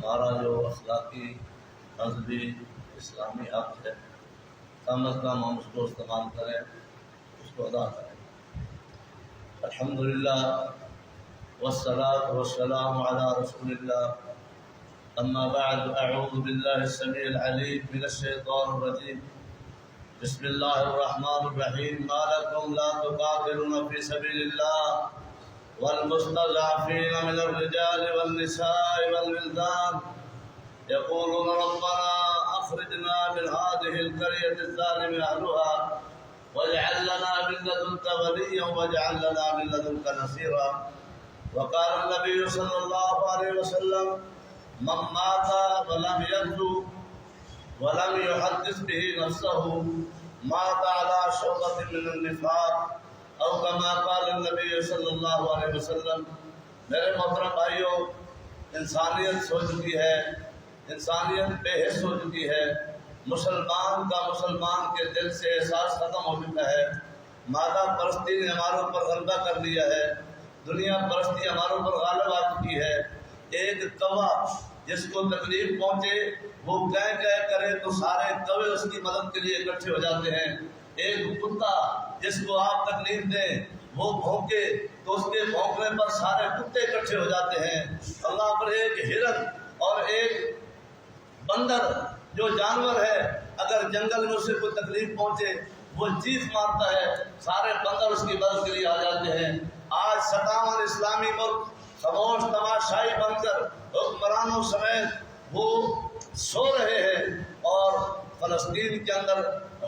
ہمارا جو اخلاقی مذہبی اسلامی حق ہے کم از کم ہم اس کو استعمال کریں، اس کو ادا کریں۔ الحمدللہ والصلاة والسلام علی رسول اللہ، اما بعد، اعوذ باللہ السمیع العلیم من الشیطان الرجیم، بسم اللہ الرحمن الرحیم، ما لکم لا تقاتلون فی سبیل اللہ والمستضعفین من الرجال والنساء والولدان یقولون ربنا اخرجنا من هذه القرية الظالم اهلها واجعل لنا من لدنك وليا واجعل لنا من لدنك نصيرا۔ وقال النبي صلى الله عليه وسلم من مات ولم يغزو ولم يحدث به نفسه مات على شعبة من النفاق، او كما قال النبي صلی اللہ علیہ وسلم۔ میرے محترم بھائیوں، انسانیت سو چکی ہے، انسانیت بے حس ہو چکی ہے، مسلمان کا مسلمان کے دل سے احساس ختم ہو چکا ہے، مادہ پرستی نے ہمارے اوپر غلبہ کر لیا ہے، دنیا پرستی ہمارے اوپر غالب آ چکی ہے۔ ایک کوا جس کو تکلیف پہنچے وہ کہہ کرے تو سارے کوے اس کی مدد کے لیے اکٹھے ہو جاتے ہیں۔ ایک کتا جس کو آپ تکلیف دیں وہ بھونکے تو اس کے بھونکنے پر سارے کتے اکٹھے ہو جاتے ہیں۔ اللہ پر ایک ہرن اور ایک بندر جو جانور ہے، اگر جنگل میں اسے کوئی تکلیف پہنچے وہ چیخ مارتا ہے، سارے بندر اس کی مدد کے لیے آ جاتے ہیں۔ آج 57 اسلامی ملک خاموش تماشائی بن کر حکمرانوں سمیت وہ سو رہے ہیں، اور فلسطین کے اندر،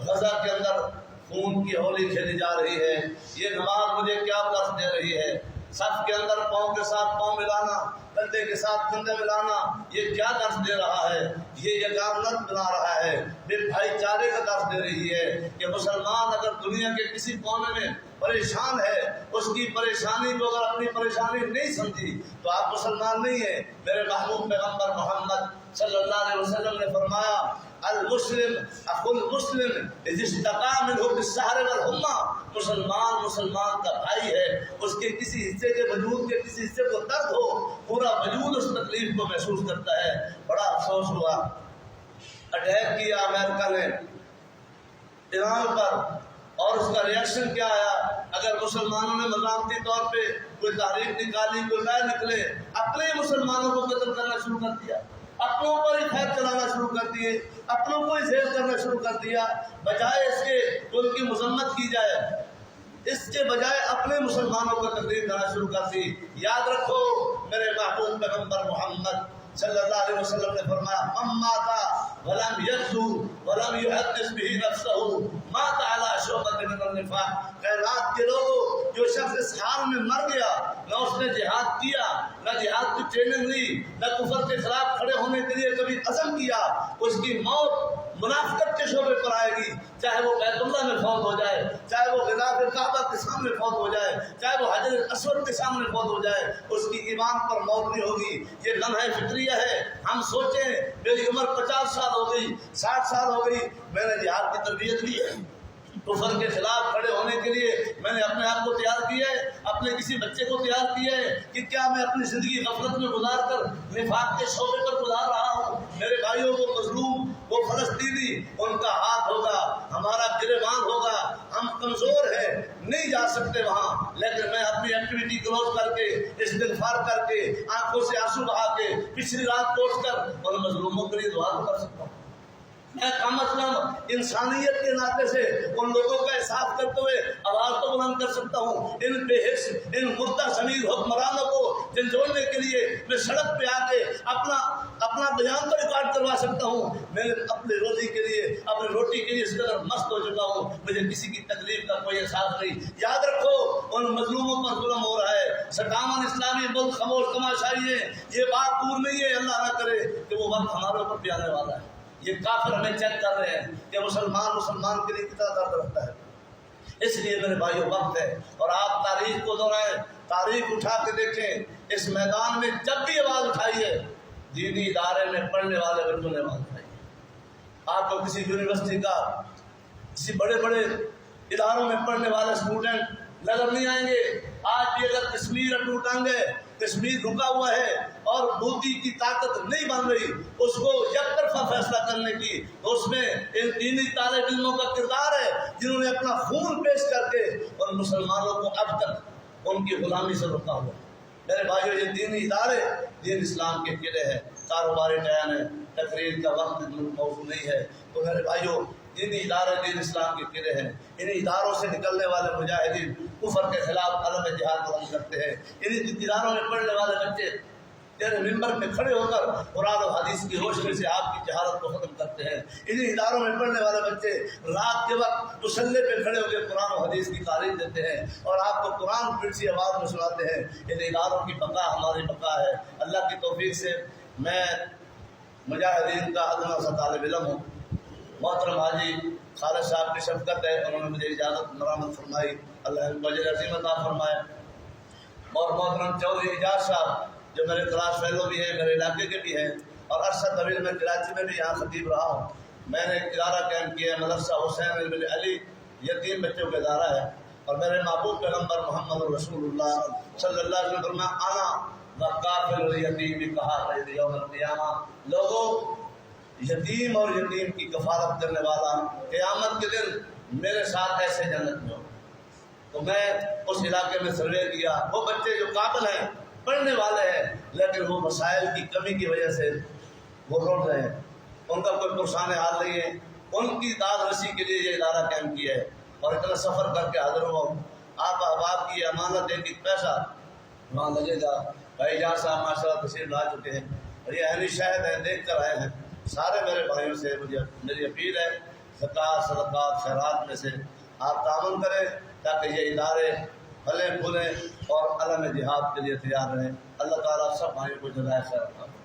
غزہ کے اندر خون کی ہولی کھیلی جا رہی ہے۔ یہ نماز مجھے کیا درس دے رہی ہے؟ صف کے اندر پاؤں کے ساتھ پاؤں ملانا، کندھے کے ساتھ کندھے ملانا، یہ کیا درس دے رہا ہے؟ یہ یگانت بنا رہا ہے، یہ بھائی چارے کا درس دے رہی ہے کہ مسلمان اگر دنیا کے کسی کونے میں پریشان ہے، اس کی پریشانی کو اگر اپنی پریشانی نہیں سمجھی تو آپ مسلمان نہیں ہیں۔ میرے محبوب پیغمبر محمد صلی اللہ علیہ وسلم نے فرمایا، المسلم اخو المسلم اذا اشتكى منه بالسحر والحمى، مسلمان مسلمان کا بھائی ہے، اس کے کسی حصے کے وجود کے کسی حصے کو درد ہو، پورا وجود اس تکلیف کو محسوس کرتا ہے۔ بڑا افسوس ہوا، اٹیک کیا امریکہ نے ایران پر، اور اس کا ریئیکشن کیا آیا؟ اگر مسلمانوں نے مذاکراتی طور پہ کوئی تحریک نکالی، کوئی رائے نکلے، اپنے مسلمانوں کو قتل کرنا شروع کر دیا، اپنوں پر ہی خیر چلانا شروع کر دیے، اپنوں کو ہی زیر کرنا شروع کر دیا، بجائے اس کے کہ ان کی مذمت کی جائے، اس کے بجائے اپنے مسلمانوں کو تقریر کرنا شروع کر دی۔ یاد رکھو، میرے محبوب پیغمبر محمد صلی اللہ علیہ وسلم نے فرمایا، من مات ولم یغزو ولم یحدث به نفسه مات على شعبۃ من النفاق۔ کائنات کے لوگوں، جو شخص اس حال میں مر گیا، نہ اس نے جہاد کیا، نہ جہاد کی ٹریننگ لی، نہ کفر کے خلاف کھڑے ہونے کے لیے کبھی عزم کیا، اس کی موت منافقت کے شعبے پر آئے گی، چاہے وہ بیت اللہ میں فوت ہو جائے، چاہے وہ غلاف کعبہ کے سامنے فوت ہو جائے، چاہے وہ حجر اسود کے سامنے فوت ہو جائے، اس کی ایمان پر موت نہیں ہوگی۔ یہ لمحہ فطریہ ہے۔ ہم سوچیں، میری عمر 50 سال ہو گئی، 60 سال ہو گئی، میں نے جہاد کی تربیت لی ہے، کفر کے خلاف کھڑے ہونے کے لیے میں نے اپنے آپ کو تیار کیا ہے، اپنے کسی بچے کو تیار کیا ہے کہ کیا میں اپنی زندگی غفلت میں گزار کر نفاق کے شعبے پر گزار رہا ہوں؟ میرے بھائیوں، وہ مظلوم، وہ فلسطینی، ان کا ہاتھ ہوگا، ہمارا گریبان ہوگا، ہم کمزور ہیں، نہیں جا سکتے وہاں، لیکن میں اپنی ایکٹیویٹی کلوز کر کے، استغفار کر کے، آنکھوں سے آنسو بہا کے، پچھلی رات کوٹ کر ان مظلوموں کے لیے دعا کر سکتا ہوں۔ میں کم از کم انسانیت کے ناطے سے ان لوگوں کا احساس کرتے ہوئے آواز تو بلند کر سکتا ہوں۔ ان بے حس، ان مردہ ضمیر حکمرانوں کو جھنجھوڑنے کے لیے میں سڑک پہ آ کے اپنا بیان تو ریکارڈ کروا سکتا ہوں۔ میں اپنی روزی کے لیے، اپنی روٹی کے لیے اس قدر مست ہو چکا ہوں، مجھے کسی کی تکلیف کا کوئی احساس نہیں۔ یاد رکھو، ان مظلوموں پر ظلم ہو رہا ہے۔ 57 اسلامی ملک خاموش تماشائی ہیں۔ یہ بات دور نہیں ہے، اللہ نہ کرے کہ وہ وقت ہمارے اوپر بھی آنے والا ہے۔ یہ کافر ہمیں چیک کر رہے ہیں کہ مسلمان کے لیے کتنا درد رکھتا ہے۔ اس لیے میرے بھائیوں، وقت ہے، اور آپ تاریخ کو دہرائیں، تاریخ اٹھا کے دیکھیں، اس میدان میں جب بھی آواز اٹھائیے، دینی ادارے میں پڑھنے والے بچوں نے آواز اٹھائی۔ آپ کو کسی یونیورسٹی کا، کسی بڑے بڑے اداروں میں پڑھنے والے اسٹوڈنٹ نظر نہیں آئیں گے۔ آج بھی اگر کشمیر اٹو ٹانگے کشمیر رکا ہوا ہے اور مودی کی طاقت نہیں بن رہی اس کو یک طرفہ فیصلہ کرنے کی، تو اس میں ان دینی طالب علموں کا کردار ہے جنہوں نے اپنا خون پیش کر کے اور مسلمانوں کو اب تک ان کی غلامی سے روکا ہوا۔ میرے بھائیو، یہ دینی ادارے دین اسلام کے قلعے ہیں، کاروباری ٹائم ہے، تقریر کا وقت موضوع نہیں ہے، تو میرے بھائیو دینی ادارے دین اسلام کے قلعے ہیں۔ ان اداروں سے نکلنے والے مجاہدین کفر کے خلاف علم جہاد بلند کرتے ہیں۔ ان اداروں میں پڑھنے والے بچے تیرے ممبر میں کھڑے ہو کر قرآن و حدیث کی روشنی سے آپ کی جہالت کو ختم کرتے ہیں۔ انہیں اداروں میں پڑھنے والے بچے رات کے وقت مصلے پہ کھڑے ہو کے قرآن و حدیث کی تعلیم دیتے ہیں اور آپ کو قرآن پھر سی آواز میں سناتے ہیں۔ ان اداروں کی بقا ہماری بقا ہے۔ اللہ کی توفیق سے میں مجاہدین کا ادنا سا طالب علم ہوں۔ محترم حاجی خالد صاحب کی شفقت ہے، انہوں نے مجھے اجازت مرامت فرمائی، اللہ ان کو اجر عظیم عطا فرمائے۔ اور محترم چودھری اعجاز صاحب جو میرے کلاس فیلو بھی ہیں، میرے علاقے کے بھی ہیں، اور عرصہ طویل میں کراچی میں بھی یہاں خطیب رہا ہوں۔ میں نے ایک ادارہ قائم کیا ہے، مدرسہ حسین بن علی، یتیم بچوں کا ادارہ ہے، اور میرے محبوب پیغمبر محمد رسول اللہ صلی اللہ علیہ وسلم نے آنا وقافل الیتیم کہا قید یوم القیامہ، لوگوں یتیم اور یتیم کی کفالت کرنے والا قیامت کے دن میرے ساتھ ایسے جنت میں ہو۔ تو میں اس علاقے میں سروے کیا، وہ بچے جو قابل ہیں، پڑھنے والے ہیں، لیکن وہ مسائل کی کمی کی وجہ سے وہ روڈ رہے ہیں، ان کا کوئی پرسان حال نہیں ہے۔ ان کی داد رسی کے لیے یہ ادارہ قائم کیا ہے، اور اتنا سفر کر کے حاضر ہوا ہوں۔ آپ احباب کی امانت ہے کہ پیسہ وہاں لگے گا۔ بھائی جان صاحب ماشاء اللہ تشریف لا چکے ہیں، اور یہ اہل شہد ہیں، دیکھ کر آئے ہیں۔ سارے میرے بھائیوں سے میری اپیل ہے، زکوٰۃ صدقات خیرات میں سے آپ تعاون کریں تاکہ یہ ادارے پھلیں پھولیں اور علم جہاد کے لیے تیار رہیں۔ اللہ تعالیٰ سب بھائیوں کو جزائے خیر عطا فرمائے۔